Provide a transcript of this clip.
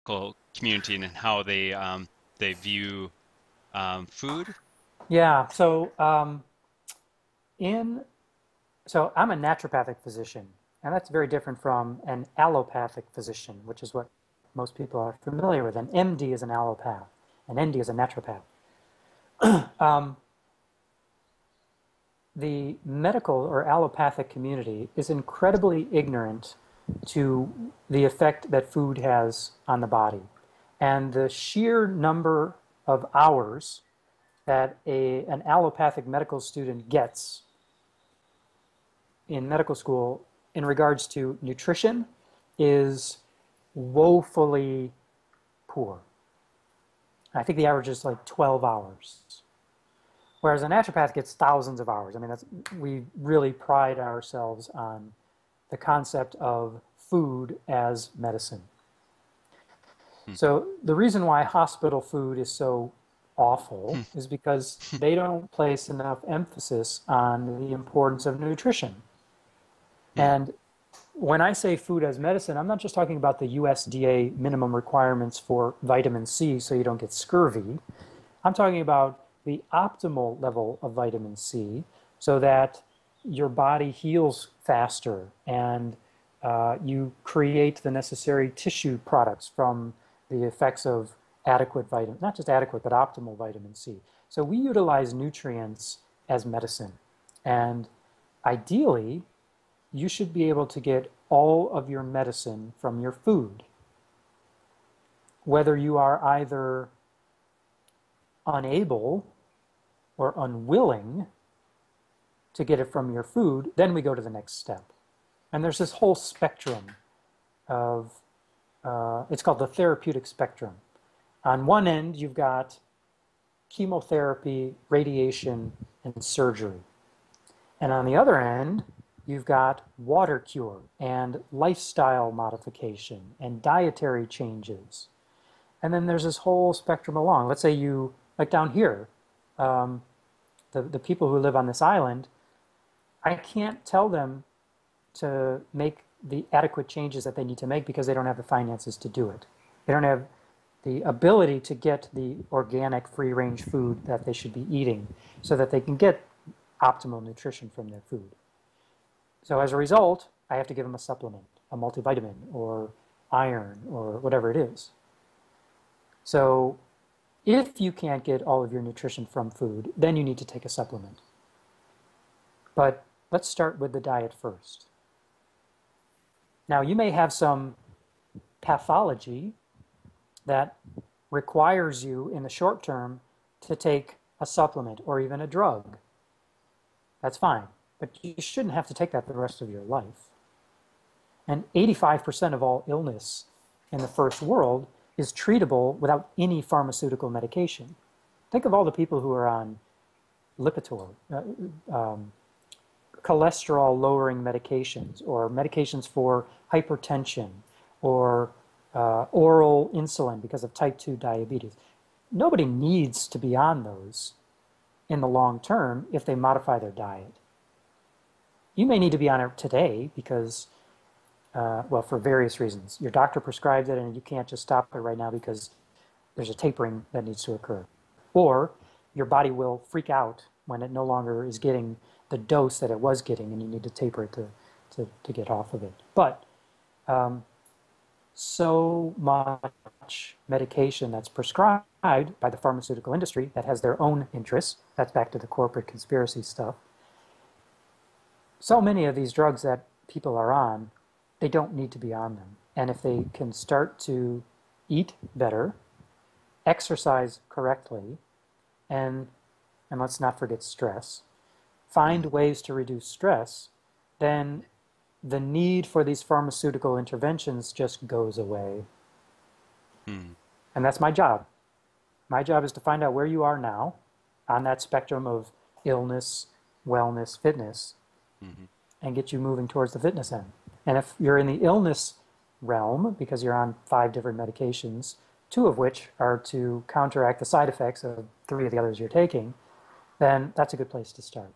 medical community and how they view food. Yeah. In so I'm a naturopathic physician, and that's very different from an allopathic physician, which is what most people are familiar with. An MD is an allopath, an ND is a naturopath. Um, the medical or allopathic community is incredibly ignorant to the effect that food has on the body. And the sheer number of hours that an allopathic medical student gets in medical school in regards to nutrition is woefully poor. I think the average is like 12 hours. Whereas a naturopath gets thousands of hours. I mean, we really pride ourselves on the concept of food as medicine. Hmm. So the reason why hospital food is so awful Hmm. is because they don't place enough emphasis on the importance of nutrition. Hmm. And when I say food as medicine, I'm not just talking about the USDA minimum requirements for vitamin C so you don't get scurvy. I'm talking about the optimal level of vitamin C so that your body heals faster and you create the necessary tissue products from the effects of adequate vitamin, not just adequate, but optimal vitamin C. So we utilize nutrients as medicine. And ideally, you should be able to get all of your medicine from your food. Whether you are either unable or unwilling to get it from your food, then we go to the next step. And there's this whole spectrum of, it's called the therapeutic spectrum. On one end, you've got chemotherapy, radiation, and surgery. And on the other end, you've got water cure and lifestyle modification and dietary changes. And then there's this whole spectrum along. Let's say you, like down here, um, the people who live on this island, I can't tell them to make the adequate changes that they need to make because they don't have the finances to do it. They don't have the ability to get the organic free range food that they should be eating so that they can get optimal nutrition from their food. So as a result, I have to give them a supplement, a multivitamin or iron or whatever it is. So if you can't get all of your nutrition from food, then you need to take a supplement. But let's start with the diet first. Now, you may have some pathology that requires you in the short term to take a supplement or even a drug. That's fine, but you shouldn't have to take that the rest of your life. And 85% of all illness in the first world is treatable without any pharmaceutical medication. Think of all the people who are on Lipitor, cholesterol lowering medications, or medications for hypertension, or oral insulin because of type 2 diabetes. Nobody needs to be on those in the long term if they modify their diet. You may need to be on it today because, well, for various reasons. Your doctor prescribed it and you can't just stop it right now because there's a tapering that needs to occur. Or your body will freak out when it no longer is getting the dose that it was getting and you need to taper it to get off of it. But so much medication that's prescribed by the pharmaceutical industry that has their own interests, that's back to the corporate conspiracy stuff. So many of these drugs that people are on, they don't need to be on them. And if they can start to eat better, exercise correctly, and let's not forget stress, find Hmm. ways to reduce stress, then the need for these pharmaceutical interventions just goes away. Hmm. And that's my job. My job is to find out where you are now on that spectrum of illness, wellness, fitness, Hmm. and get you moving towards the fitness end. And if you're in the illness realm, because you're on 5 different medications, 2 of which are to counteract the side effects of 3 of the others you're taking, then that's a good place to start.